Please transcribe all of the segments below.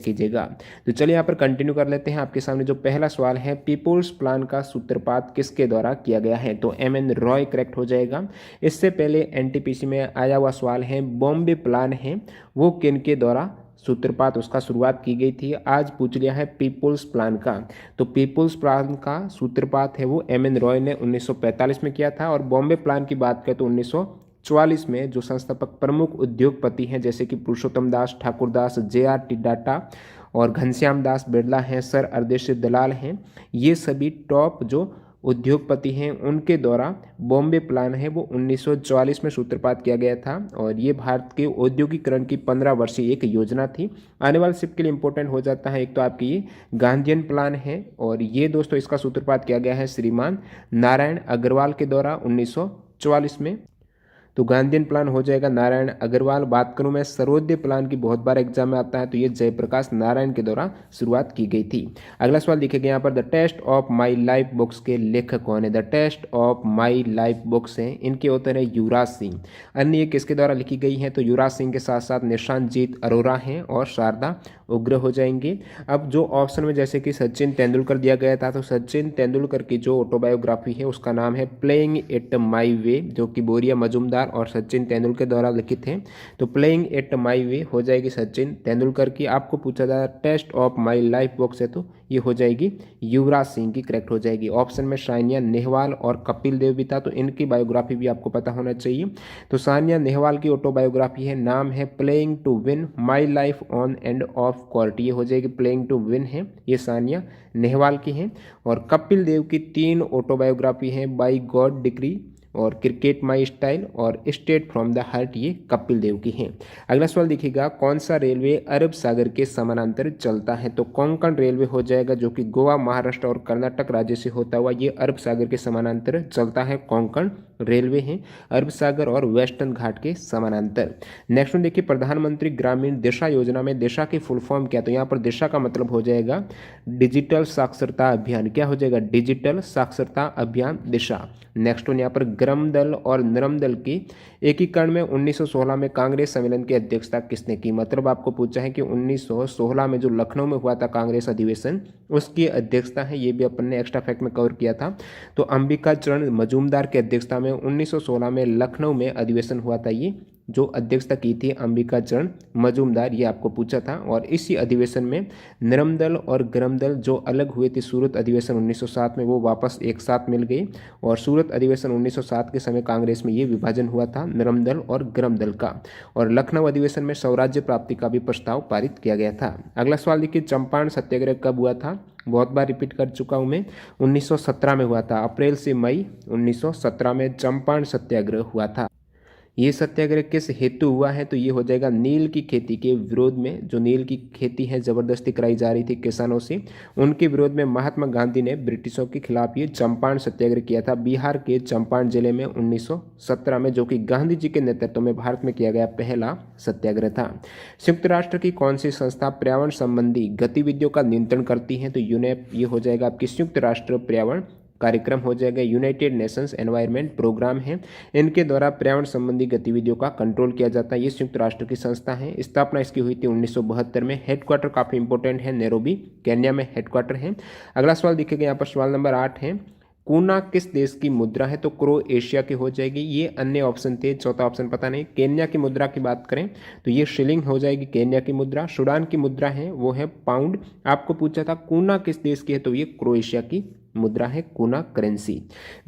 कीजिएगा। तो चलिए यहाँ पर कंटिन्यू कर लेते हैं। आपके सामने जो पहला सवाल है, पीपुल्स प्लान का सूत्रपात किसके द्वारा किया गया है, तो एम.एन. रॉय करेक्ट हो जाएगा। इससे पहले एनटीपीसी में आया हुआ सवाल है, बॉम्बे प्लान है वो किन के द्वारा सूत्रपात उसका शुरुआत की गई थी। आज पूछ लिया है पीपुल्स प्लान का, तो पीपुल्स प्लान का सूत्रपात है वो एम.एन. रॉय ने 1945 में किया था। और बॉम्बे प्लान की बात करें तो 1944 में जो संस्थापक प्रमुख उद्योगपति हैं जैसे कि पुरुषोत्तम दास ठाकुरदास, जे.आर.टी. टाटा और घनश्याम दास बिरला हैं, सर अरदेश दलाल हैं, ये सभी टॉप जो उद्योगपति हैं उनके द्वारा बॉम्बे प्लान है वो 1944 में सूत्रपात किया गया था। और ये भारत के औद्योगिकरण की 15 वर्षीय एक योजना थी। आने वाले शिफ्ट के लिए इंपॉर्टेंट हो जाता है। एक तो आपकी ये गांधीयन प्लान है और ये दोस्तों इसका सूत्रपात किया गया है श्रीमान नारायण अग्रवाल के द्वारा 1944 में। तो गांधीयन प्लान हो जाएगा नारायण अग्रवाल। बात करूं मैं सर्वोदय प्लान की, बहुत बार एग्जाम में आता है, तो ये जयप्रकाश नारायण के द्वारा शुरुआत की गई थी। अगला सवाल देखिएगा यहाँ पर, the test of my life books के लेखक कौन है। The test of my life books हैं, इनके ऑथर है युवराज सिंह। अन्य ये किसके द्वारा लिखी गई है, तो युवराज सिंह के साथ साथ निशांतजीत अरोरा हैं और शारदा उग्र हो जाएंगे। अब जो ऑप्शन में जैसे कि सचिन तेंदुलकर दिया गया था, तो सचिन तेंदुलकर की जो ऑटोबायोग्राफी है उसका नाम है प्लेइंग इट माई वे, जो कि बोरिया मजूमदार और सचिन तेंदुलकर द्वारा लिखित हैं। तो प्लेइंग इट माई वे हो जाएगी सचिन तेंदुलकर की। आपको पूछा जाए test of my life books है तो ये हो जाएगी युवराज सिंह की, करेक्ट हो जाएगी। ऑप्शन में सानिया नेहवाल और कपिल देव भी था, तो इनकी बायोग्राफी भी आपको पता होना चाहिए। तो सानिया नेहवाल की ऑटोबायोग्राफी है, नाम है playing to win my life on and off court, ये हो जाएगी प्लेइंग टू विन है, ये सानिया नेहवाल की है। और कपिल देव की 3 ऑटोबायोग्राफी है, बाई गॉड डिक्री और क्रिकेट माई स्टाइल और स्टेट फ्रॉम द हार्ट, ये कपिल देव की हैं। अगला सवाल देखिएगा, कौन सा रेलवे अरब सागर के समानांतर चलता है, तो कोंकण रेलवे हो जाएगा, जो कि गोवा, महाराष्ट्र और कर्नाटक राज्य से होता हुआ ये अरब सागर के समानांतर चलता है। कोंकण रेलवे है अरब सागर और वेस्टर्न घाट के समानांतर। नेक्स्ट में देखिए, प्रधानमंत्री ग्रामीण दिशा योजना में दिशा की फुल फॉर्म क्या, तो यहाँ पर दिशा का मतलब हो जाएगा डिजिटल साक्षरता अभियान। क्या हो जाएगा, डिजिटल साक्षरता अभियान दिशा। नेक्स्ट वन यहाँ पर ग्रम दल और नरम दल की एकीकरण में 1916 में कांग्रेस सम्मेलन की अध्यक्षता किसने की। मतलब आपको पूछा है कि 1916 में जो लखनऊ में हुआ था कांग्रेस अधिवेशन, उसकी अध्यक्षता है, ये भी अपन ने एक्स्ट्रा फैक्ट में कवर किया था। तो अंबिका चरण मजूमदार की अध्यक्षता में 1916 में लखनऊ में अधिवेशन हुआ था, ये जो अध्यक्षता की थी अंबिका चरण मजूमदार, ये आपको पूछा था। और इसी अधिवेशन में नरम दल और गरम दल जो अलग हुए थे सूरत अधिवेशन 1907 में, वो वापस एक साथ मिल गई। और सूरत अधिवेशन 1907 के समय कांग्रेस में ये विभाजन हुआ था नरम दल और गरम दल का। और लखनऊ अधिवेशन में स्वराज्य प्राप्ति का भी प्रस्ताव पारित किया गया था। अगला सवाल देखिए, चंपारण सत्याग्रह कब हुआ था, बहुत बार रिपीट कर चुका हूं मैं, 1917 में हुआ था। अप्रैल से मई 1917 में चंपारण सत्याग्रह हुआ था। ये सत्याग्रह किस हेतु हुआ है, तो ये हो जाएगा नील की खेती के विरोध में। जो नील की खेती है जबरदस्ती कराई जा रही थी किसानों से, उनके विरोध में महात्मा गांधी ने ब्रिटिशों के खिलाफ ये चंपारण सत्याग्रह किया था बिहार के चंपारण जिले में 1917 में, जो कि गांधी जी के नेतृत्व में भारत में किया गया पहला सत्याग्रह था। संयुक्त राष्ट्र की कौन सी संस्था पर्यावरण संबंधी गतिविधियों का नियंत्रण करती है, तो यूनेप, ये हो जाएगा आपकी संयुक्त राष्ट्र पर्यावरण कार्यक्रम हो जाएगा। यूनाइटेड नेशंस एनवायरनमेंट प्रोग्राम है, इनके द्वारा पर्यावरण संबंधी गतिविधियों का कंट्रोल किया जाता है। ये संयुक्त राष्ट्र की संस्था है। स्थापना इसकी हुई थी 1972 में। हेडक्वार्टर काफ़ी इंपॉर्टेंट है, नैरोबी केन्या में हेडक्वार्टर है। अगला सवाल देखिएगा यहाँ पर, सवाल नंबर 8 है, कूना किस देश की मुद्रा है, तो क्रोएशिया की हो जाएगी। ये अन्य ऑप्शन थे, चौथा ऑप्शन पता नहीं। केन्या की मुद्रा की बात करें तो ये शिलिंग हो जाएगी केन्या की मुद्रा। सूडान की मुद्रा है वो है पाउंड। आपको पूछा था कूना किस देश की है, तो ये क्रोएशिया की मुद्रा है कूना करेंसी।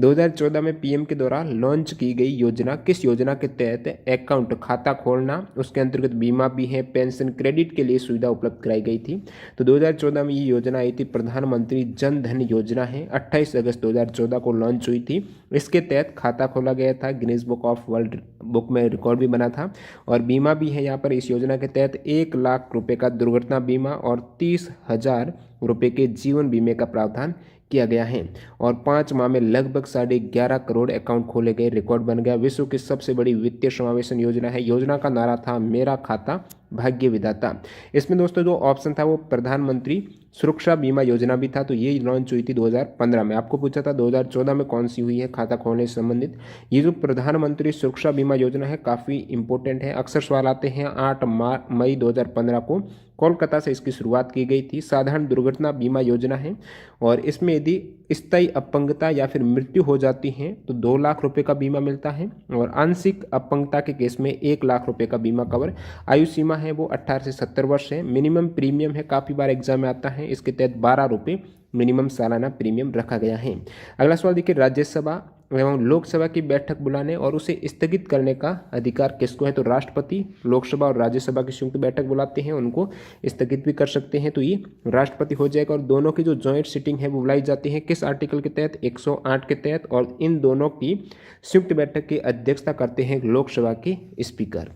2014 में पीएम के द्वारा लॉन्च की गई योजना, किस योजना के तहत अकाउंट खाता खोलना, उसके अंतर्गत बीमा भी है, पेंशन क्रेडिट के लिए सुविधा उपलब्ध कराई गई थी। तो 2014 में ये योजना आई थी, प्रधानमंत्री जन धन योजना है। 28 अगस्त 2014 को लॉन्च हुई थी। इसके तहत खाता खोला गया था, Guinness book of world book में रिकॉर्ड भी बना था। और बीमा भी है यहाँ पर। इस योजना के तहत 1 लाख रुपए का दुर्घटना बीमा और 30,000 रुपए के जीवन बीमे का प्रावधान किया गया है। और 5 माह में लगभग 11.5 करोड़ अकाउंट खोले गए, रिकॉर्ड बन गया। विश्व की सबसे बड़ी वित्तीय समावेशन योजना है। योजना का नारा था मेरा खाता भाग्य विधाता। इसमें दोस्तों जो ऑप्शन था वो प्रधानमंत्री सुरक्षा बीमा योजना भी था, तो ये लॉन्च हुई थी 2015 में। आपको पूछा था 2014 में कौन सी हुई है खाता खोलने से संबंधित। ये जो प्रधानमंत्री सुरक्षा बीमा योजना है काफ़ी इंपॉर्टेंट है, अक्सर सवाल आते हैं। 8 मई 2015 को कोलकाता से इसकी शुरुआत की गई थी। साधारण दुर्घटना बीमा योजना है और इसमें यदि स्थायी अपंगता या फिर मृत्यु हो जाती है तो 2 लाख रुपए का बीमा मिलता है और आंशिक अपंगता के केस में 1 लाख रुपए का बीमा कवर। आयु सीमा है वो 18 से 70 वर्ष है। मिनिमम प्रीमियम है, काफ़ी बार एग्जाम में आता है, इसके तहत 12 रुपये मिनिमम सालाना प्रीमियम रखा गया है। अगला सवाल देखिए, राज्यसभा एवं लोकसभा की बैठक बुलाने और उसे स्थगित करने का अधिकार किसको है? तो राष्ट्रपति लोकसभा और राज्यसभा की संयुक्त बैठक बुलाते हैं, उनको स्थगित भी कर सकते हैं, तो ये राष्ट्रपति हो जाएगा। और दोनों की जो जॉइंट सिटिंग है वो बुलाई जाती है किस आर्टिकल के तहत? 108 के तहत। और इन दोनों की संयुक्त बैठक की अध्यक्षता करते हैं लोकसभा के स्पीकर।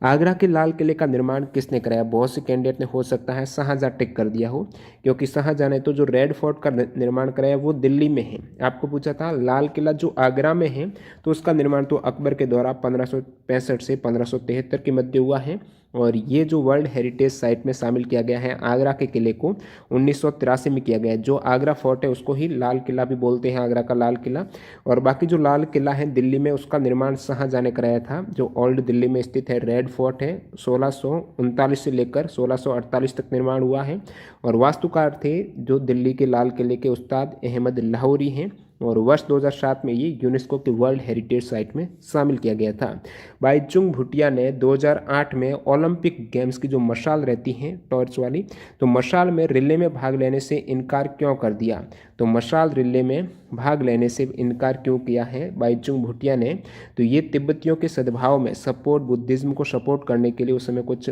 आगरा के लाल किले का निर्माण किसने कराया? बहुत से कैंडिडेट ने हो सकता है शाहजहां टिक कर दिया हो, क्योंककि शाहजहां ने तो जो रेड फोर्ट का निर्माण कराया वो दिल्ली में है। आपको पूछा था लाल किला जो आगरा में है तो उसका निर्माण तो अकबर के द्वारा 1565 से 1573 के मध्य हुआ है। और ये जो वर्ल्ड हेरिटेज साइट में शामिल किया गया है आगरा के किले को 1983 में किया गया है। जो आगरा फोर्ट है उसको ही लाल किला भी बोलते हैं, आगरा का लाल किला। और बाकी जो लाल किला है दिल्ली में उसका निर्माण शाहजहां ने कराया था, जो ओल्ड दिल्ली में स्थित है। रेड फोर्ट है 1639 से लेकर 1648 तक निर्माण हुआ है। और वास्तुकार थे जो दिल्ली के लाल किले के उस्ताद अहमद लाहौरी हैं। और वर्ष 2007 में ये यूनेस्को के वर्ल्ड हेरिटेज साइट में शामिल किया गया था। बाईचुंग भूटिया ने 2008 में ओलंपिक गेम्स की जो मशाल रहती है टॉर्च वाली, तो मशाल में रिले में भाग लेने से इनकार क्यों कर दिया? तो मशाल रिले में भाग लेने से इनकार क्यों किया है बाईचुंग भूटिया ने? तो ये तिब्बतियों के सद्भाव में सपोर्ट, बुद्धिज्म को सपोर्ट करने के लिए उस समय कुछ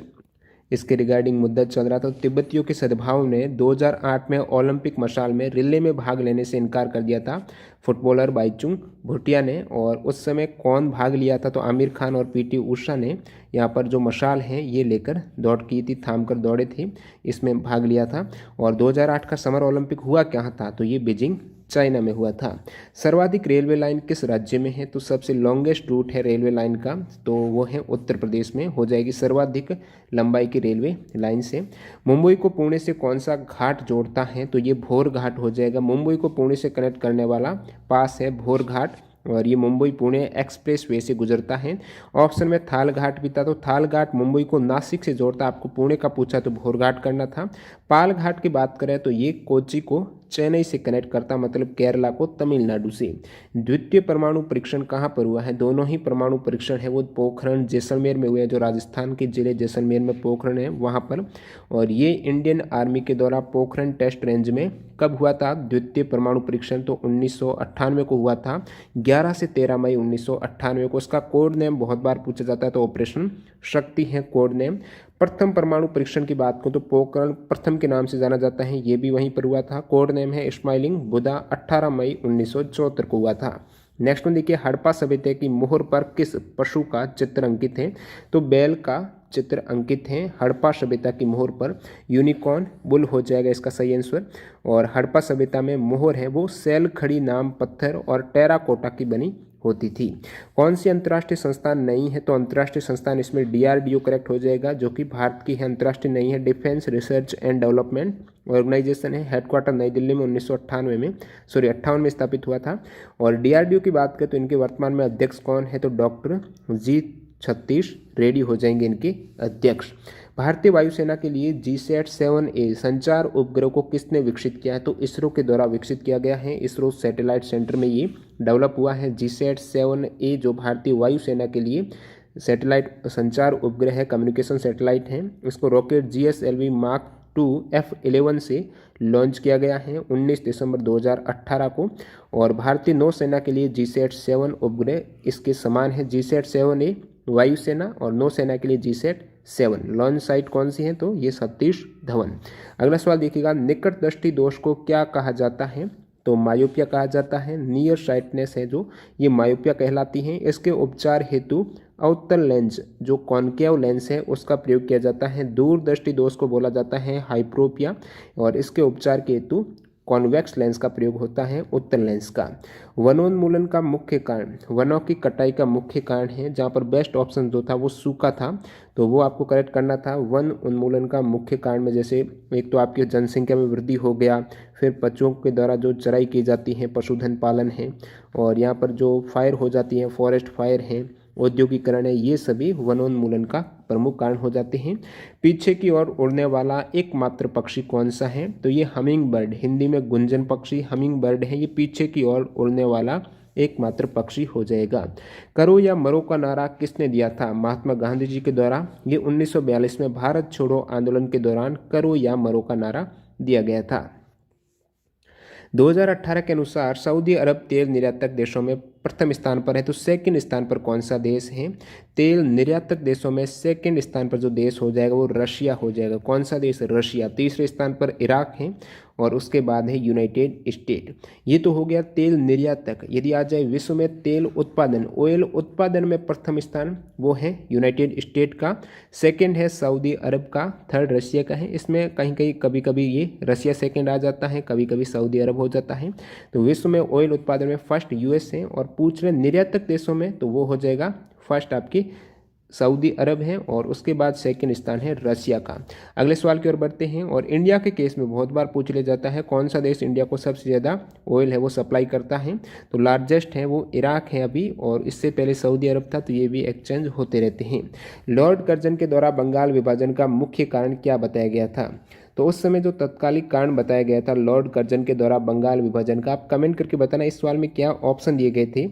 इसके रिगार्डिंग मुद्दा चल रहा था। तो तिब्बतियों के सद्भाव ने 2008 में ओलंपिक मशाल में रिले में भाग लेने से इनकार कर दिया था फुटबॉलर बाईचुंग भूटिया ने। और उस समय कौन भाग लिया था? तो आमिर खान और पीटी उषा ने यहाँ पर जो मशाल है ये लेकर दौड़ की थी, थाम कर दौड़े थे, इसमें भाग लिया था। और 2008 का समर ओलंपिक हुआ क्या था? तो ये बीजिंग चाइना में हुआ था। सर्वाधिक रेलवे लाइन किस राज्य में है? तो सबसे लॉन्गेस्ट रूट है रेलवे लाइन का तो वो है उत्तर प्रदेश में हो जाएगी सर्वाधिक लंबाई की रेलवे लाइन से। मुंबई को पुणे से कौन सा घाट जोड़ता है? तो ये भोर घाट हो जाएगा। मुंबई को पुणे से कनेक्ट करने वाला पास है भोर घाट और ये मुंबई पुणे एक्सप्रेस वे से गुजरता है। ऑप्शन में थाल घाट भी था, तो थाल घाट मुंबई को नासिक से जोड़ता। आपको पुणे का पूछा तो भोर घाट करना था। पाल घाट की बात करें तो ये कोच्चि को चेन्नई से कनेक्ट करता, मतलब केरला को तमिलनाडु से। द्वितीय परमाणु परीक्षण कहाँ पर हुआ है? दोनों ही परमाणु परीक्षण है वो पोखरण जैसलमेर में हुए हैं, जो राजस्थान के जिले जैसलमेर में पोखरण है वहाँ पर। और ये इंडियन आर्मी के द्वारा पोखरण टेस्ट रेंज में कब हुआ था द्वितीय परमाणु परीक्षण? तो 1998 को हुआ था, 11 से 13 मई 1998 को। इसका कोड नेम बहुत बार पूछा जाता है तो ऑपरेशन शक्ति है कोड नेम। प्रथम परमाणु परीक्षण की बात करूं तो पोखरण प्रथम के नाम से जाना जाता है, ये भी वहीं पर हुआ था। कोड नेम है स्माइलिंग बुधा, 18 मई 1974 को हुआ था। नेक्स्ट में देखिए, हड़प्पा सभ्यता की मोहर पर किस पशु का चित्र अंकित है? तो बैल का चित्र अंकित है हड़प्पा सभ्यता की मोहर पर। यूनिकॉर्न बुल हो जाएगा इसका सही आंसर। और हड़प्पा सभ्यता में मोहर है वो सैल खड़ी नाम पत्थर और टेराकोटा की बनी होती थी। कौन सी अंतर्राष्ट्रीय संस्थान नहीं है? तो अंतर्राष्ट्रीय संस्थान इसमें DRDO करेक्ट हो जाएगा, जो कि भारत की है, अंतर्राष्ट्रीय नहीं है। Defence research and development organisation है, हेडक्वार्टर नई दिल्ली में 1958 में 58 में स्थापित हुआ था। और DRDO की बात करें तो इनके वर्तमान में अध्यक्ष कौन है? तो डॉक्टर G सतीश रेड्डी हो जाएंगे इनके अध्यक्ष। भारतीय वायुसेना के लिए GSAT-7A संचार उपग्रह को किसने विकसित किया है? तो इसरो के द्वारा विकसित किया गया है। इसरो सैटेलाइट सेंटर में ये डेवलप हुआ है। GSAT-7A जो भारतीय वायुसेना के लिए सैटेलाइट संचार उपग्रह है, कम्युनिकेशन सैटेलाइट है। इसको रॉकेट GSLV Mark 2 F11 से लॉन्च किया गया है 19 दिसंबर 2018 को। और भारतीय नौसेना के लिए GSAT-7 उपग्रह इसके समान है। GSAT-7A वायुसेना और नौसेना के लिए GSAT-7 लॉन्च साइट कौन सी है? तो ये सतीश धवन। अगला सवाल देखिएगा, निकट दृष्टि दोष को क्या कहा जाता है? तो मायोपिया कहा जाता है। नियर साइटनेस है जो ये मायोपिया कहलाती है। इसके उपचार हेतु अवतल लेंस जो कॉनकेव लेंस है उसका प्रयोग किया जाता है। दूर दृष्टि दोष को बोला जाता है हाइप्रोपिया और इसके उपचार के हेतु कॉन्वेक्स लेंस का प्रयोग होता है उत्तल लेंस का। वनोन्मूलन का मुख्य कारण, वनों की कटाई का मुख्य कारण है, जहाँ पर बेस्ट ऑप्शन जो था वो सूखा था, तो वो आपको करेक्ट करना था। वन उन्मूलन का मुख्य कारण में जैसे एक तो आपकी जनसंख्या में वृद्धि हो गया, फिर पशुओं के द्वारा जो चराई की जाती है, पशुधन पालन है, और यहाँ पर जो फायर हो जाती है, फॉरेस्ट फायर है, औद्योगिकरण है, ये सभी वनोन्मूलन का प्रमुख कारण हो जाते हैं। पीछे की ओर उड़ने वाला एकमात्र पक्षी कौन सा है? तो ये हमिंग बर्ड, हिंदी में गुंजन पक्षी हमिंग बर्ड है, ये पीछे की ओर उड़ने वाला एकमात्र पक्षी हो जाएगा। करो या मरो का नारा किसने दिया था? महात्मा गांधी जी के द्वारा। ये 1942 में भारत छोड़ो आंदोलन के दौरान करो या मरो का नारा दिया गया था। 2018 के अनुसार सऊदी अरब तेल निर्यातक देशों में प्रथम स्थान पर है, तो सेकंड स्थान पर कौन सा देश है? तेल निर्यातक देशों में सेकंड स्थान पर जो देश हो जाएगा वो रशिया हो जाएगा। कौन सा देश? रशिया। तीसरे स्थान पर इराक है और उसके बाद है यूनाइटेड स्टेट। ये तो हो गया तेल निर्यातक। यदि आ जाए विश्व में तेल उत्पादन, ऑयल उत्पादन में प्रथम स्थान वो है यूनाइटेड स्टेट का, सेकंड है सऊदी अरब का, थर्ड रशिया का है। इसमें कहीं कहीं कभी कभी ये रशिया सेकंड आ जाता है, कभी कभी सऊदी अरब हो जाता है। तो विश्व में ऑयल उत्पादन में फर्स्ट यूएस है, और पूछ रहे निर्यातक देशों में तो वो हो जाएगा फर्स्ट आपकी सऊदी अरब है, और उसके बाद सेकंड स्थान है रशिया का। अगले सवाल की ओर बढ़ते हैं, और इंडिया के केस में बहुत बार पूछ लिया जाता है कौन सा देश इंडिया को सबसे ज़्यादा ऑयल है वो सप्लाई करता है? तो लार्जेस्ट है वो इराक है अभी, और इससे पहले सऊदी अरब था, तो ये भी एक्सचेंज होते रहते हैं। लॉर्ड कर्जन के द्वारा बंगाल विभाजन का मुख्य कारण क्या बताया गया था? तो उस समय जो तत्कालिक कारण बताया गया था लॉर्ड कर्जन के द्वारा बंगाल विभाजन का, आप कमेंट करके बताना इस सवाल में क्या ऑप्शन दिए गए थे।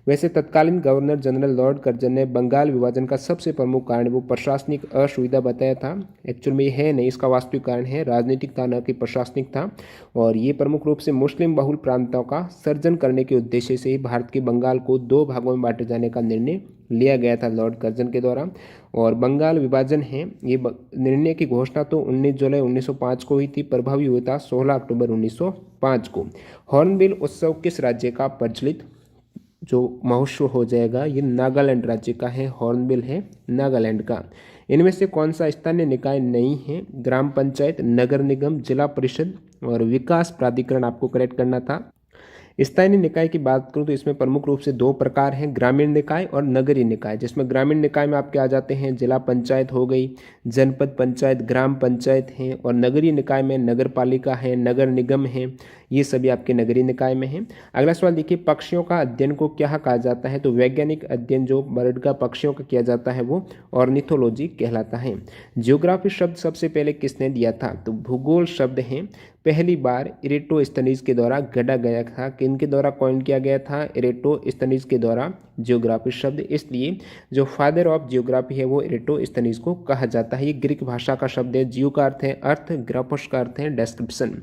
वैसे तत्कालीन गवर्नर जनरल लॉर्ड कर्जन ने बंगाल विभाजन का सबसे प्रमुख कारण वो प्रशासनिक असुविधा बताया था। एक्चुअल में ये है नहीं, इसका वास्तविक कारण है राजनीतिक था, न कि प्रशासनिक था। और ये प्रमुख रूप से मुस्लिम बहुल प्रांतों का सर्जन करने के उद्देश्य से ही भारत के बंगाल को 2 भागों में बांटे जाने का निर्णय लिया गया था लॉर्ड कर्जन के द्वारा। और बंगाल विभाजन है ये निर्णय की घोषणा तो 19 जुलाई 1905 को हुई थी, प्रभावी हुआ था 16 अक्टूबर 1905 को। हॉर्नबिल उत्सव किस राज्य का प्रचलित जो महोत्सव हो जाएगा? ये नागालैंड राज्य का है, हॉर्नबिल है नागालैंड का। इनमें से कौन सा स्थानीय निकाय नहीं है? ग्राम पंचायत, नगर निगम, जिला परिषद और विकास प्राधिकरण आपको करेक्ट करना था। स्थानीय निकाय की बात करूं तो इसमें प्रमुख रूप से 2 प्रकार हैं, ग्रामीण निकाय और नगरीय निकाय। जिसमें ग्रामीण निकाय में आपके आ जाते हैं जिला पंचायत हो गई, जनपद पंचायत, ग्राम पंचायत हैं, और नगरीय निकाय में नगर पालिका है, नगर निगम है, ये सभी आपके नगरीय निकाय में हैं। अगला सवाल देखिए, पक्षियों का अध्ययन को क्या कहा जाता है? तो वैज्ञानिक अध्ययन जो बर्ड का पक्षियों का किया जाता है वो ऑर्निथोलॉजी कहलाता है। जियोग्राफी शब्द सबसे पहले किसने दिया था? तो भूगोल शब्द है पहली बार इरेटोस्थनीज के द्वारा गढ़ा गया था। किनके द्वारा कॉइन किया गया था? इरेटोस्थनीज के द्वारा जियोग्राफी शब्द, इसलिए जो फादर ऑफ जियोग्राफी है वो इरेटोस्थनीज को कहा जाता है। ये ग्रीक भाषा का शब्द है। जियो का अर्थ है अर्थ, ग्राफस का अर्थ है डिस्क्रिप्शन।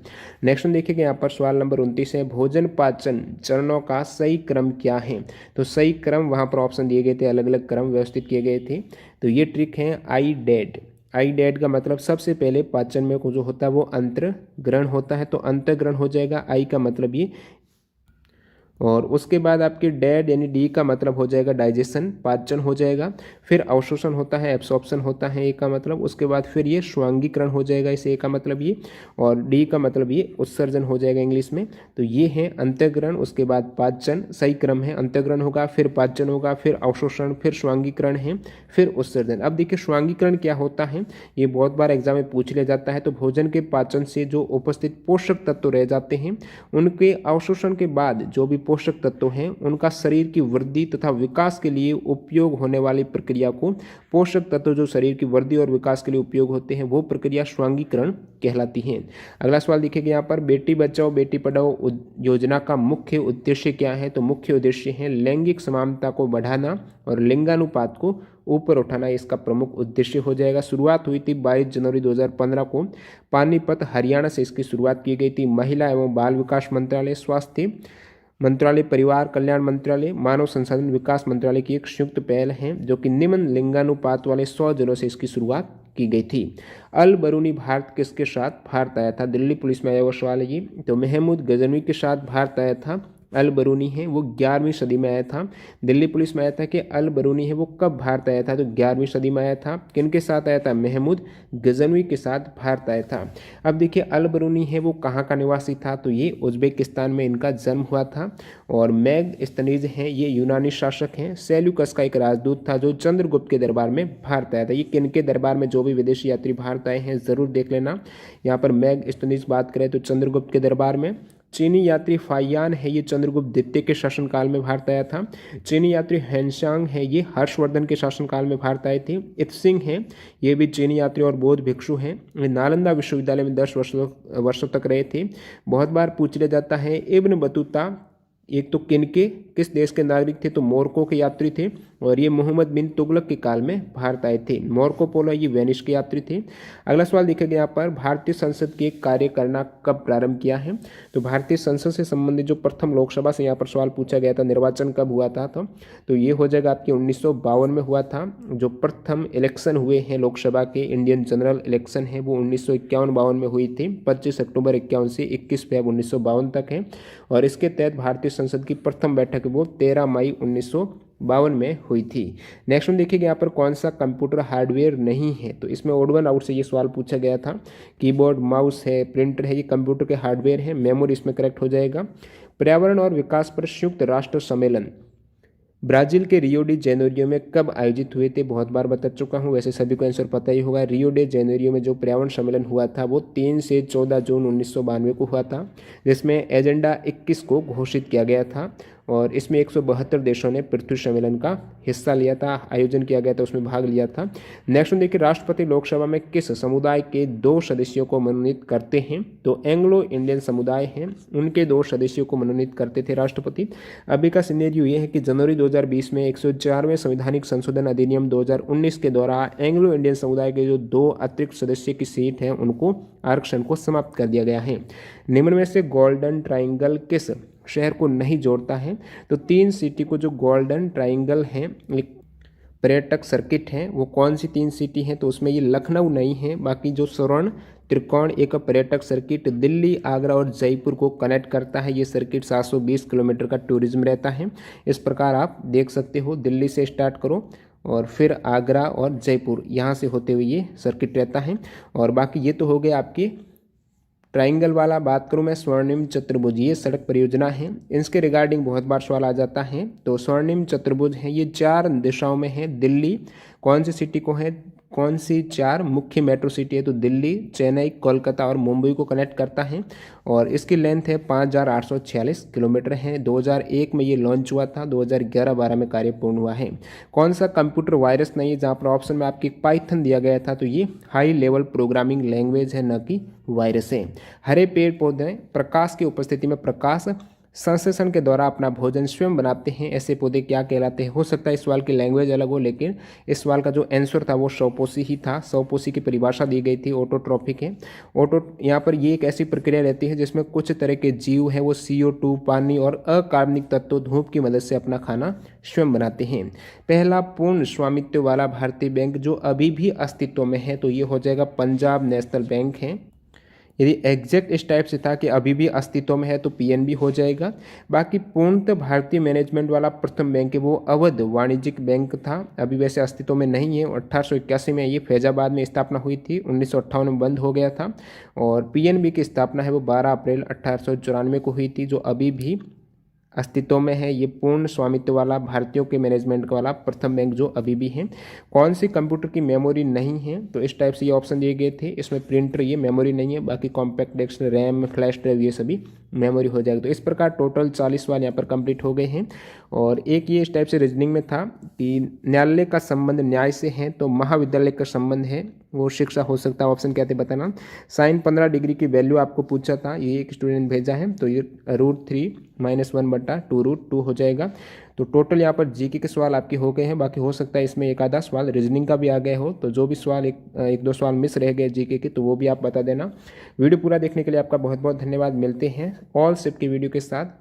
नेक्स्ट देखिएगा यहाँ पर सवाल नंबर 29 है, भोजन पाचन चरणों का सही क्रम क्या है? तो सही क्रम वहाँ पर ऑप्शन दिए गए थे, अलग अलग क्रम व्यवस्थित किए गए थे। तो ये ट्रिक है आई डेड। आई डेड का मतलब सबसे पहले पाचन में जो होता है वो अंतर ग्रहण होता है, तो अंतर ग्रहण हो जाएगा आई का मतलब ये। और उसके बाद आपके डेड यानी डी का मतलब हो जाएगा डाइजेशन, पाचन हो जाएगा। फिर अवशोषण होता है, एब्सॉर्प्शन होता है ए का मतलब। उसके बाद फिर ये स्वांगीकरण हो जाएगा, इसे ए का मतलब ये, और डी का मतलब ये उत्सर्जन हो जाएगा इंग्लिश में। तो ये है अंतःग्रहण, उसके बाद पाचन, सही क्रम है, अंतःग्रहण होगा, फिर पाचन होगा, फिर अवशोषण, फिर स्वांगीकरण है, फिर उत्सर्जन। अब देखिए स्वांगीकरण क्या होता है, ये बहुत बार एग्जाम में पूछ लिया जाता है। तो भोजन के पाचन से जो उपस्थित पोषक तत्व रह जाते हैं उनके अवशोषण के बाद जो भी पोषक तत्व हैं उनका शरीर की वृद्धि तथा विकास के लिए उपयोग होने वाली प्रक्रिया को, पोषक तत्व जो शरीर की वृद्धि और विकास के लिए उपयोग होते हैं वो प्रक्रिया स्वांगीकरण कहलाती है। अगला सवाल देखिएगा यहाँ पर, बेटी बचाओ बेटी पढ़ाओ योजना का मुख्य उद्देश्य क्या है? तो मुख्य उद्देश्य है लैंगिक समानता को बढ़ाना और लिंगानुपात को ऊपर उठाना, इसका प्रमुख उद्देश्य हो जाएगा। शुरुआत हुई थी 22 जनवरी 2015 को, पानीपत हरियाणा से इसकी शुरुआत की गई थी। महिला एवं बाल विकास मंत्रालय, स्वास्थ्य मंत्रालय, परिवार कल्याण मंत्रालय, मानव संसाधन विकास मंत्रालय की एक संयुक्त पहल है जो कि निम्न लिंगानुपात वाले 100 जिलों से इसकी शुरुआत की गई थी। अल बरूनी भारत किसके साथ भारत आया था? दिल्ली पुलिस में आया हुआ सवाल है ये। तो महमूद गजनवी के साथ भारत आया था अल बरूनी है वो 11वीं सदी में आया था। दिल्ली पुलिस में आया था कि अल बरूनी है वो कब भारत आया था, तो 11वीं सदी में आया था। किनके साथ आया था, महमूद गजनवी के साथ भारत आया था। अब देखिए अल बरूनी है वो कहाँ का निवासी था, तो ये उज्बेकिस्तान में इनका जन्म हुआ था। और मैगस्थनीज हैं ये यूनानी शासक हैं। सेल्यूकस का एक राजदूत था जो चंद्रगुप्त के दरबार में भारत आया था। ये किनके दरबार में जो भी विदेशी यात्री भारत आए हैं ज़रूर देख लेना। यहाँ पर मैगस्थनीज बात करें तो चंद्रगुप्त के दरबार में। चीनी यात्री फाइयान है ये चंद्रगुप्त द्वितीय के शासनकाल में भारत आया था। चीनी यात्री हैंशांग है ये हर्षवर्धन के शासनकाल में भारत आए थे। इत्सिंग है ये भी चीनी यात्री और बौद्ध भिक्षु हैं। नालंदा विश्वविद्यालय में 10 वर्षों तक रहे थे। बहुत बार पूछ लिया जाता है इब्न बतूता एक तो किस देश के नागरिक थे, तो मोरक्को के यात्री थे। और ये मोहम्मद बिन तुगलक के काल में भारत आए थे। मार्को पोलो ये वेनिस के यात्री थे। अगला सवाल देखिएगा यहाँ पर, भारतीय संसद के कार्य करना कब प्रारंभ किया है, तो भारतीय संसद से संबंधित जो प्रथम लोकसभा से यहाँ पर सवाल पूछा गया था, निर्वाचन कब हुआ था, तो ये हो जाएगा आपके 1952 में हुआ था। जो प्रथम इलेक्शन हुए हैं लोकसभा के, इंडियन जनरल इलेक्शन है वो 1951-52 में हुई थी। 25 अक्टूबर 51 से 21 फरवरी 1952 तक है। और इसके तहत भारतीय संसद की प्रथम बैठक वो 13 मई 1952 में हुई थी। नेक्स्ट में देखिएगा यहाँ पर कौन सा कंप्यूटर हार्डवेयर नहीं है, तो इसमें ओड वन आउट से ये सवाल पूछा गया था। कीबोर्ड, माउस है, प्रिंटर है, ये कंप्यूटर के हार्डवेयर है। मेमोरी इसमें करेक्ट हो जाएगा। पर्यावरण और विकास पर संयुक्त राष्ट्र सम्मेलन ब्राजील के रियो डी जेनेरियो में कब आयोजित हुए थे, बहुत बार बता चुका हूँ, वैसे सभी को आंसर पता ही होगा। रियो डी जेनेरियो में जो पर्यावरण सम्मेलन हुआ था वो 3 से 14 जून 1992 को हुआ था, जिसमें एजेंडा 21 को घोषित किया गया था। और इसमें 172 देशों ने पृथ्वी सम्मेलन का हिस्सा लिया था, आयोजन किया गया था, उसमें भाग लिया था। नेक्स्ट देखिए, राष्ट्रपति लोकसभा में किस समुदाय के 2 सदस्यों को मनोनीत करते हैं, तो एंग्लो इंडियन समुदाय हैं, उनके 2 सदस्यों को मनोनीत करते थे राष्ट्रपति। अभी का सिनेरियो ये है कि जनवरी 2020 में 104वें संवैधानिक संशोधन अधिनियम 2019 के द्वारा एंग्लो इंडियन समुदाय के जो 2 अतिरिक्त सदस्य की सीट है उनको आरक्षण को समाप्त कर दिया गया है। निम्न में से गोल्डन ट्राइंगल किस शहर को नहीं जोड़ता है, तो 3 सिटी को जो गोल्डन ट्राइंगल है एक पर्यटक सर्किट है, वो कौन सी 3 सिटी हैं, तो उसमें ये लखनऊ नहीं है। बाकी जो स्वर्ण त्रिकोण एक पर्यटक सर्किट दिल्ली, आगरा और जयपुर को कनेक्ट करता है। ये सर्किट 720 किलोमीटर का टूरिज्म रहता है। इस प्रकार आप देख सकते हो, दिल्ली से स्टार्ट करो और फिर आगरा और जयपुर, यहाँ से होते हुए ये सर्किट रहता है। और बाकी ये तो हो गए आपकी ट्राइंगल वाला। बात करूं मैं स्वर्णिम चतुर्भुज, ये सड़क परियोजना है, इसके रिगार्डिंग बहुत बार सवाल आ जाता है। तो स्वर्णिम चतुर्भुज है, ये 4 दिशाओं में है। दिल्ली कौन सी सिटी को है, कौन सी 4 मुख्य मेट्रो सिटी है, तो दिल्ली, चेन्नई, कोलकाता और मुंबई को कनेक्ट करता है। और इसकी लेंथ है 5846 किलोमीटर है। 2001 में ये लॉन्च हुआ था, 2011-12 में कार्य पूर्ण हुआ है। कौन सा कंप्यूटर वायरस नहीं है, जहाँ पर ऑप्शन में आपकी पाइथन दिया गया था, तो ये हाई लेवल प्रोग्रामिंग लैंग्वेज है, न कि वायरस है। हरे पेड़ पौधे प्रकाश की उपस्थिति में प्रकाश संश्लेषण के द्वारा अपना भोजन स्वयं बनाते हैं, ऐसे पौधे क्या कहलाते हैं। हो सकता है इस सवाल की लैंग्वेज अलग हो, लेकिन इस सवाल का जो आंसर था वो स्वपोषी ही था। स्वपोषी की परिभाषा दी गई थी, ऑटोट्रॉफिक है। यहाँ पर ये एक ऐसी प्रक्रिया रहती है जिसमें कुछ तरह के जीव हैं वो CO2, पानी और अकार्बनिक तत्व धूप की मदद से अपना खाना स्वयं बनाते हैं। पहला पूर्ण स्वामित्व वाला भारतीय बैंक जो अभी भी अस्तित्व में है, तो ये हो जाएगा पंजाब नेशनल बैंक है। यदि एग्जैक्ट इस टाइप से था कि अभी भी अस्तित्व में है, तो PNB हो जाएगा। बाकी पूर्णतः भारतीय मैनेजमेंट वाला प्रथम बैंक है वो अवध वाणिज्यिक बैंक था, अभी वैसे अस्तित्व में नहीं है। 1881 में ये फैजाबाद में स्थापना हुई थी, 1958 में बंद हो गया था। और PNB की स्थापना है वो 12 अप्रैल 1894 को हुई थी, जो अभी भी अस्तित्व में है। ये पूर्ण स्वामित्व वाला भारतीयों के मैनेजमेंट वाला प्रथम बैंक जो अभी भी है। कौन सी कंप्यूटर की मेमोरी नहीं है, तो इस टाइप से ये ऑप्शन दिए गए थे। इसमें प्रिंटर ये मेमोरी नहीं है, बाकी compact disc, RAM, flash drive ये सभी मेमोरी हो जाएगा। तो इस प्रकार टोटल 40 सवाल यहाँ पर कंप्लीट हो गए हैं। और एक ये इस टाइप से रीजनिंग में था कि न्यायालय का संबंध न्याय से है, तो महाविद्यालय का संबंध है वो शिक्षा हो सकता है। ऑप्शन क्या थे बताना। साइन 15 डिग्री की वैल्यू आपको पूछा था, ये एक स्टूडेंट भेजा है, तो ये √3 - 1/2 हो जाएगा। तो टोटल यहाँ पर GK के सवाल आपके हो गए हैं। बाकी हो सकता है इसमें एक आधा सवाल रीजनिंग का भी आ गया हो, तो जो भी सवाल एक दो सवाल मिस रह गए GK के, तो वो भी आप बता देना। वीडियो पूरा देखने के लिए आपका बहुत बहुत धन्यवाद। मिलते हैं ऑल शिफ्ट की वीडियो के साथ।